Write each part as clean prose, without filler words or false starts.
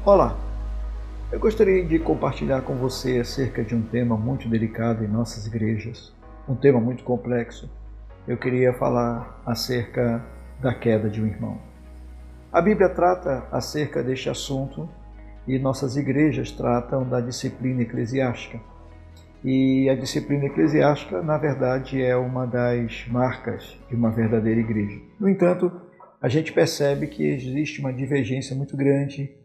Olá, eu gostaria de compartilhar com você acerca de um tema muito delicado em nossas igrejas, um tema muito complexo. Eu queria falar acerca da queda de um irmão. A Bíblia trata acerca deste assunto e nossas igrejas tratam da disciplina eclesiástica. E a disciplina eclesiástica, na verdade, é uma das marcas de uma verdadeira igreja. No entanto, a gente percebe que existe uma divergência muito grande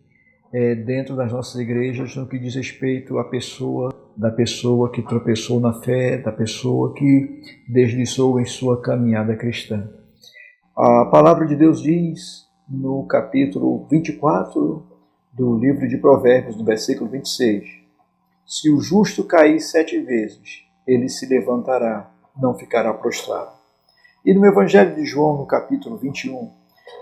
dentro das nossas igrejas no que diz respeito à pessoa, da pessoa que tropeçou na fé, da pessoa que deslizou em sua caminhada cristã. A palavra de Deus diz no capítulo 24 do livro de Provérbios, no versículo 26, se o justo cair 7 vezes, ele se levantará, não ficará prostrado. E no Evangelho de João, no capítulo 21,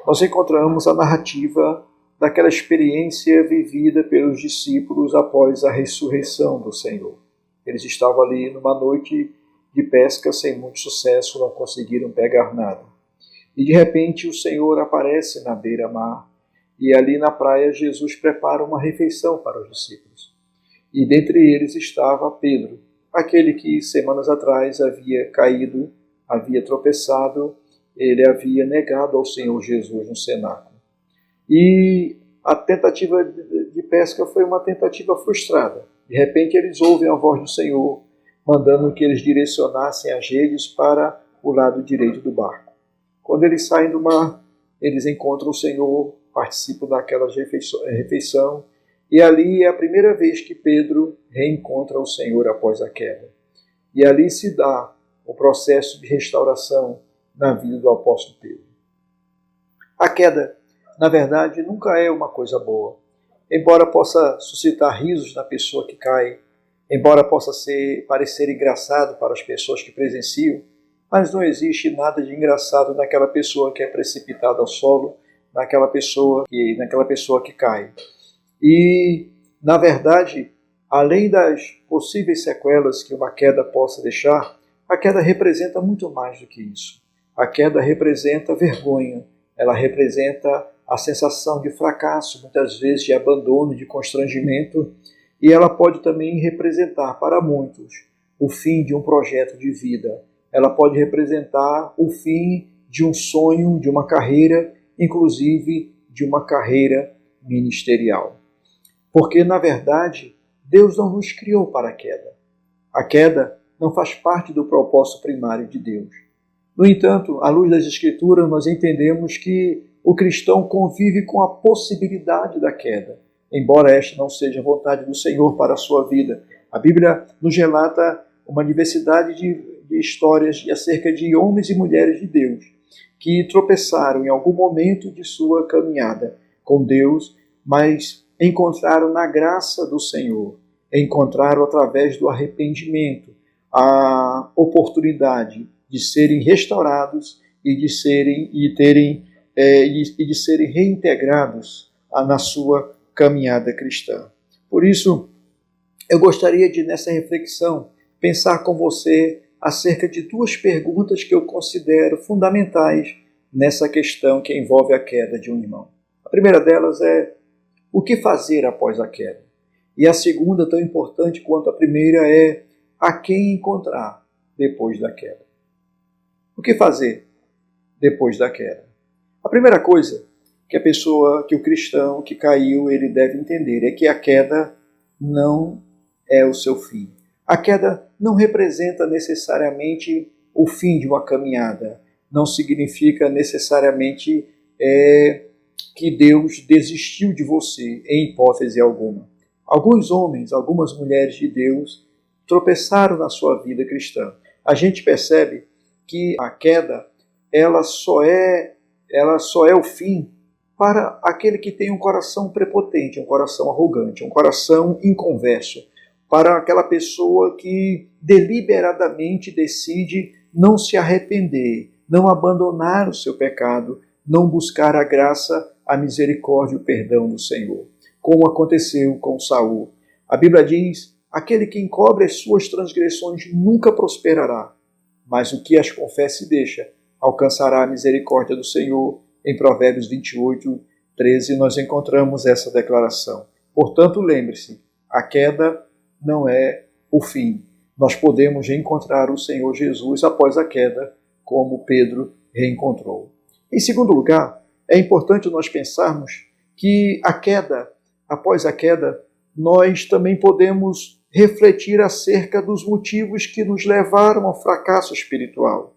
nós encontramos a narrativa daquela experiência vivida pelos discípulos após a ressurreição do Senhor. Eles estavam ali numa noite de pesca sem muito sucesso, não conseguiram pegar nada. E de repente o Senhor aparece na beira-mar e ali na praia Jesus prepara uma refeição para os discípulos. E dentre eles estava Pedro, aquele que semanas atrás havia caído, havia tropeçado, ele havia negado ao Senhor Jesus no cenáculo. E a tentativa de pesca foi uma tentativa frustrada. De repente eles ouvem a voz do Senhor, mandando que eles direcionassem as redes para o lado direito do barco. Quando eles saem do mar, eles encontram o Senhor, participam daquela refeição, e ali é a primeira vez que Pedro reencontra o Senhor após a queda. E ali se dá o processo de restauração na vida do apóstolo Pedro. A queda, na verdade, nunca é uma coisa boa. Embora possa suscitar risos na pessoa que cai, embora possa parecer engraçado para as pessoas que presenciam, mas não existe nada de engraçado naquela pessoa que é precipitada ao solo, naquela pessoa que cai. E, na verdade, além das possíveis sequelas que uma queda possa deixar, a queda representa muito mais do que isso. A queda representa vergonha, ela representa a sensação de fracasso, muitas vezes de abandono, de constrangimento, e ela pode também representar para muitos o fim de um projeto de vida. Ela pode representar o fim de um sonho, de uma carreira, inclusive de uma carreira ministerial. Porque, na verdade, Deus não nos criou para a queda. A queda não faz parte do propósito primário de Deus. No entanto, à luz das Escrituras, nós entendemos que o cristão convive com a possibilidade da queda, embora esta não seja a vontade do Senhor para a sua vida. A Bíblia nos relata uma diversidade de histórias acerca de homens e mulheres de Deus que tropeçaram em algum momento de sua caminhada com Deus, mas encontraram na graça do Senhor, encontraram através do arrependimento a oportunidade de serem restaurados e de serem reintegrados na sua caminhada cristã. Por isso, eu gostaria de, nessa reflexão, pensar com você acerca de 2 perguntas que eu considero fundamentais nessa questão que envolve a queda de um irmão. A primeira delas é: o que fazer após a queda? E a segunda, tão importante quanto a primeira, é: a quem encontrar depois da queda? O que fazer depois da queda? A primeira coisa que o cristão que caiu, ele deve entender é que a queda não é o seu fim. A queda não representa necessariamente o fim de uma caminhada. Não significa necessariamente que Deus desistiu de você, em hipótese alguma. Alguns homens, algumas mulheres de Deus tropeçaram na sua vida cristã. A gente percebe que a queda ela só é o fim para aquele que tem um coração prepotente, um coração arrogante, um coração inconverso, para aquela pessoa que deliberadamente decide não se arrepender, não abandonar o seu pecado, não buscar a graça, a misericórdia e o perdão do Senhor, como aconteceu com Saul. A Bíblia diz: aquele que encobre as suas transgressões nunca prosperará, mas o que as confessa e deixa alcançará a misericórdia do Senhor, em Provérbios 28, 13, nós encontramos essa declaração. Portanto, lembre-se, a queda não é o fim. Nós podemos reencontrar o Senhor Jesus após a queda, como Pedro reencontrou. Em segundo lugar, é importante nós pensarmos que após a queda, nós também podemos refletir acerca dos motivos que nos levaram ao fracasso espiritual.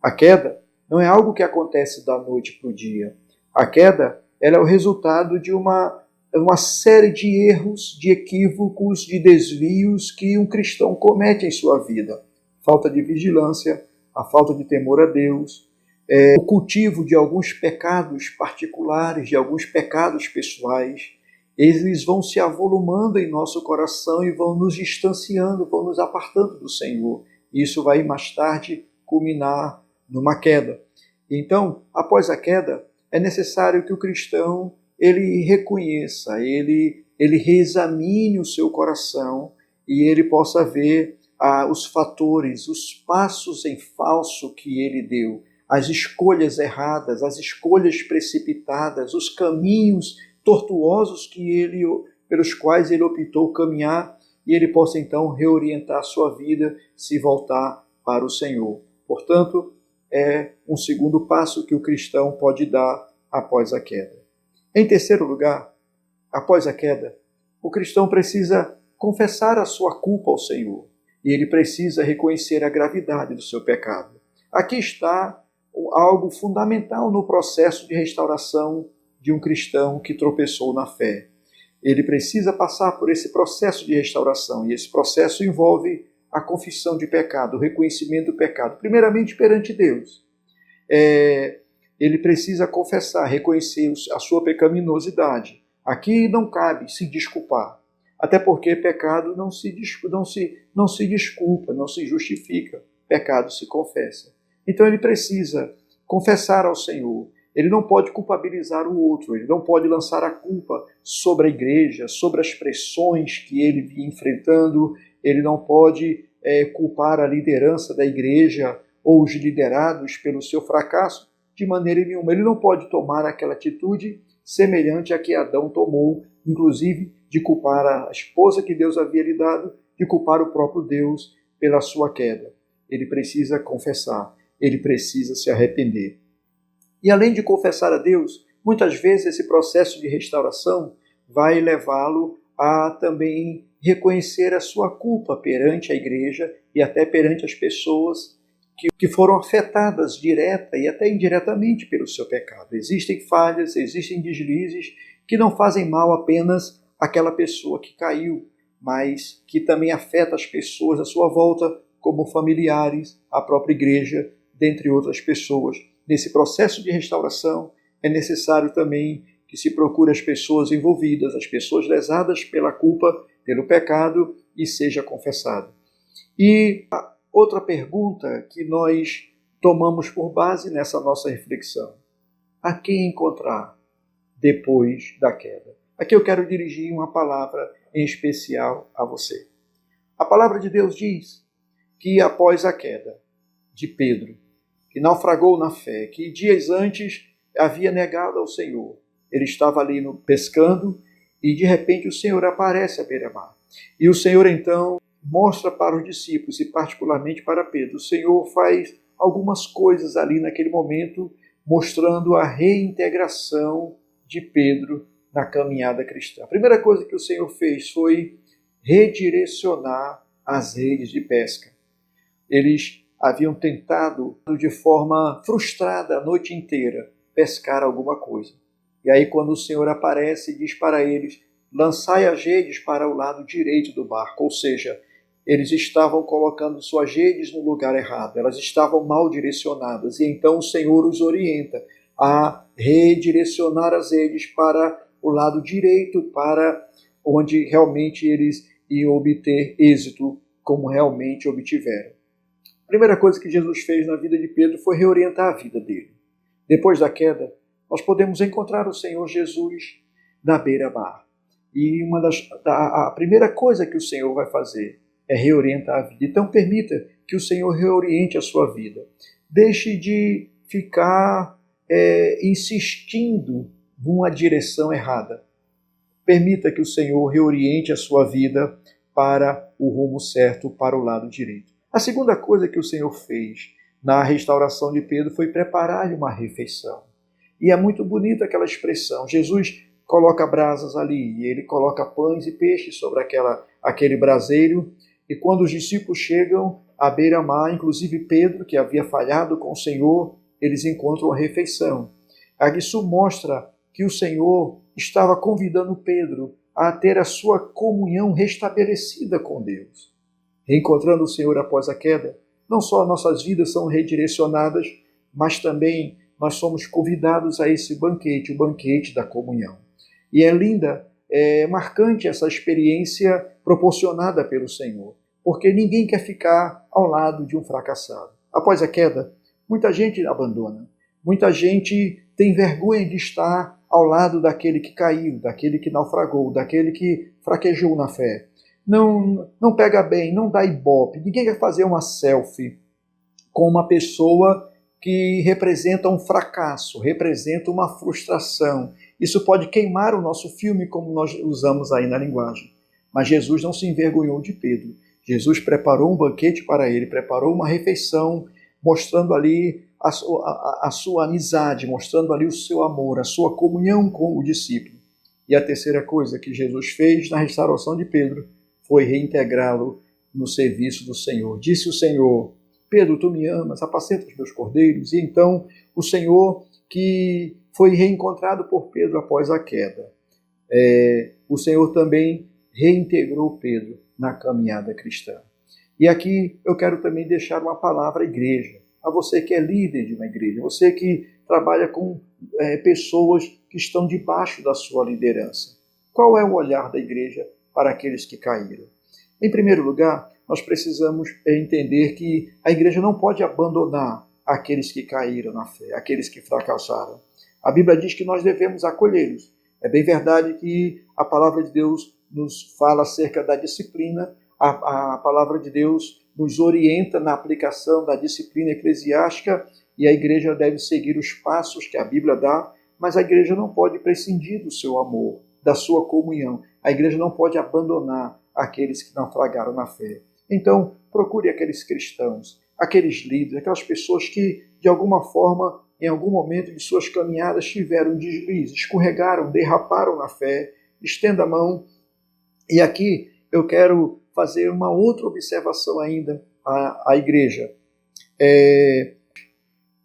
A queda não é algo que acontece da noite para o dia. A queda ela é o resultado de uma série de erros, de equívocos, de desvios que um cristão comete em sua vida. Falta de vigilância, a falta de temor a Deus, o cultivo de alguns pecados particulares, de alguns pecados pessoais. Eles vão se avolumando em nosso coração e vão nos distanciando, vão nos apartando do Senhor. Isso vai mais tarde culminar numa queda. Então, após a queda, é necessário que o cristão ele reconheça, ele reexamine o seu coração e ele possa ver os fatores, os passos em falso que ele deu, as escolhas erradas, as escolhas precipitadas, os caminhos tortuosos pelos quais ele optou caminhar, e ele possa então reorientar a sua vida, se voltar para o Senhor. Portanto, é um segundo passo que o cristão pode dar após a queda. Em terceiro lugar, após a queda, o cristão precisa confessar a sua culpa ao Senhor, e ele precisa reconhecer a gravidade do seu pecado. Aqui está algo fundamental no processo de restauração de um cristão que tropeçou na fé. Ele precisa passar por esse processo de restauração, e esse processo envolve a confissão de pecado, o reconhecimento do pecado, primeiramente perante Deus. Ele precisa confessar, reconhecer a sua pecaminosidade. Aqui não cabe se desculpar, até porque pecado não se desculpa, não se justifica, pecado se confessa. Então ele precisa confessar ao Senhor. Ele não pode culpabilizar o outro, ele não pode lançar a culpa sobre a igreja, sobre as pressões que ele vinha enfrentando, ele não pode culpar a liderança da igreja ou os liderados pelo seu fracasso de maneira nenhuma. Ele não pode tomar aquela atitude semelhante à que Adão tomou, inclusive de culpar a esposa que Deus havia lhe dado, de culpar o próprio Deus pela sua queda. Ele precisa confessar, ele precisa se arrepender. E além de confessar a Deus, muitas vezes esse processo de restauração vai levá-lo a também reconhecer a sua culpa perante a igreja e até perante as pessoas que foram afetadas direta e até indiretamente pelo seu pecado. Existem falhas, existem deslizes que não fazem mal apenas àquela pessoa que caiu, mas que também afeta as pessoas à sua volta, como familiares, a própria igreja, dentre outras pessoas. Nesse processo de restauração, é necessário também que se procure as pessoas envolvidas, as pessoas lesadas pela culpa, pelo pecado, e seja confessado. E a outra pergunta que nós tomamos por base nessa nossa reflexão: a quem encontrar depois da queda? Aqui eu quero dirigir uma palavra em especial a você. A palavra de Deus diz que após a queda de Pedro, que naufragou na fé, que dias antes havia negado ao Senhor, ele estava ali pescando e de repente o Senhor aparece à beira-mar. E o Senhor então mostra para os discípulos e particularmente para Pedro. O Senhor faz algumas coisas ali naquele momento, mostrando a reintegração de Pedro na caminhada cristã. A primeira coisa que o Senhor fez foi redirecionar as redes de pesca. Eles haviam tentado de forma frustrada a noite inteira pescar alguma coisa. E aí quando o Senhor aparece e diz para eles: lançai as redes para o lado direito do barco, ou seja, eles estavam colocando suas redes no lugar errado, elas estavam mal direcionadas, e então o Senhor os orienta a redirecionar as redes para o lado direito, para onde realmente eles iam obter êxito, como realmente obtiveram. A primeira coisa que Jesus fez na vida de Pedro foi reorientar a vida dele. Depois da queda, nós podemos encontrar o Senhor Jesus na beira-mar. E a primeira coisa que o Senhor vai fazer é reorientar a vida. Então permita que o Senhor reoriente a sua vida. Deixe de ficar insistindo numa direção errada. Permita que o Senhor reoriente a sua vida para o rumo certo, para o lado direito. A segunda coisa que o Senhor fez na restauração de Pedro foi preparar-lhe uma refeição. E é muito bonita aquela expressão. Jesus coloca brasas ali, e ele coloca pães e peixes sobre aquele braseiro, e quando os discípulos chegam à beira-mar, inclusive Pedro, que havia falhado com o Senhor, eles encontram a refeição. Isso mostra que o Senhor estava convidando Pedro a ter a sua comunhão restabelecida com Deus. Reencontrando o Senhor após a queda, não só nossas vidas são redirecionadas, mas também nós somos convidados a esse banquete, o banquete da comunhão. E é linda, é marcante essa experiência proporcionada pelo Senhor, porque ninguém quer ficar ao lado de um fracassado. Após a queda, muita gente abandona, muita gente tem vergonha de estar ao lado daquele que caiu, daquele que naufragou, daquele que fraquejou na fé. Não pega bem, não dá ibope, ninguém quer fazer uma selfie com uma pessoa que representa um fracasso, representa uma frustração. Isso pode queimar o nosso filme, como nós usamos aí na linguagem. Mas Jesus não se envergonhou de Pedro. Jesus preparou um banquete para ele, preparou uma refeição, mostrando ali a sua amizade, mostrando ali o seu amor, a sua comunhão com o discípulo. E a terceira coisa que Jesus fez na restauração de Pedro foi reintegrá-lo no serviço do Senhor. Disse o Senhor: Pedro, tu me amas, apacenta os meus cordeiros. E então o Senhor, que foi reencontrado por Pedro após a queda, o Senhor também reintegrou Pedro na caminhada cristã. E aqui eu quero também deixar uma palavra à igreja, a você que é líder de uma igreja, você que trabalha com pessoas que estão debaixo da sua liderança. Qual é o olhar da igreja para aqueles que caíram? Em primeiro lugar, nós precisamos entender que a igreja não pode abandonar aqueles que caíram na fé, aqueles que fracassaram. A Bíblia diz que nós devemos acolhê-los. É bem verdade que a palavra de Deus nos fala acerca da disciplina, a palavra de Deus nos orienta na aplicação da disciplina eclesiástica e a igreja deve seguir os passos que a Bíblia dá, mas a igreja não pode prescindir do seu amor, da sua comunhão. A igreja não pode abandonar aqueles que naufragaram na fé. Então, procure aqueles cristãos, aqueles líderes, aquelas pessoas que, de alguma forma, em algum momento de suas caminhadas, tiveram deslize, escorregaram, derraparam na fé. Estenda a mão. E aqui eu quero fazer uma outra observação ainda à igreja.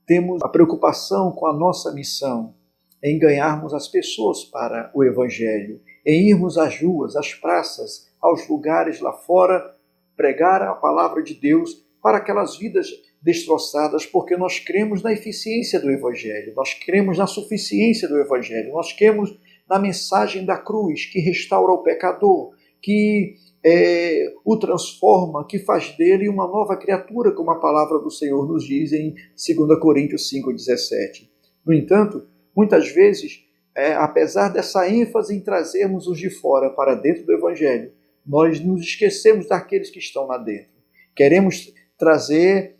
Temos a preocupação com a nossa missão, em ganharmos as pessoas para o Evangelho, em irmos às ruas, às praças, aos lugares lá fora, pregar a palavra de Deus para aquelas vidas destroçadas, porque nós cremos na eficiência do Evangelho, nós cremos na suficiência do Evangelho, nós cremos na mensagem da cruz que restaura o pecador, que o transforma, que faz dele uma nova criatura, como a palavra do Senhor nos diz em 2 Coríntios 5,17. No entanto, muitas vezes, apesar dessa ênfase em trazermos os de fora para dentro do Evangelho, nós nos esquecemos daqueles que estão lá dentro. Queremos trazer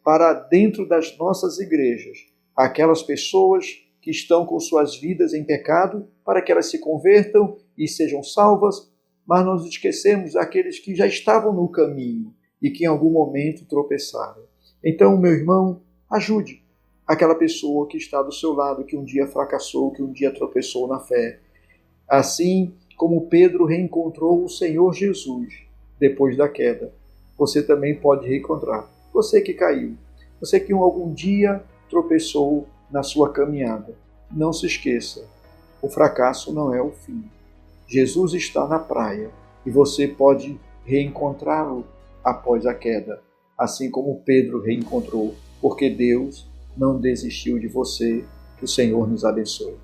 para dentro das nossas igrejas aquelas pessoas que estão com suas vidas em pecado, para que elas se convertam e sejam salvas, mas nós esquecemos daqueles que já estavam no caminho e que em algum momento tropeçaram. Então, meu irmão, ajude aquela pessoa que está do seu lado, que um dia fracassou, que um dia tropeçou na fé. Assim como Pedro reencontrou o Senhor Jesus depois da queda, você também pode reencontrar. Você que caiu, você que algum dia tropeçou na sua caminhada. Não se esqueça, o fracasso não é o fim. Jesus está na praia e você pode reencontrá-lo após a queda, assim como Pedro reencontrou, porque Deus não desistiu de você. Que o Senhor nos abençoe.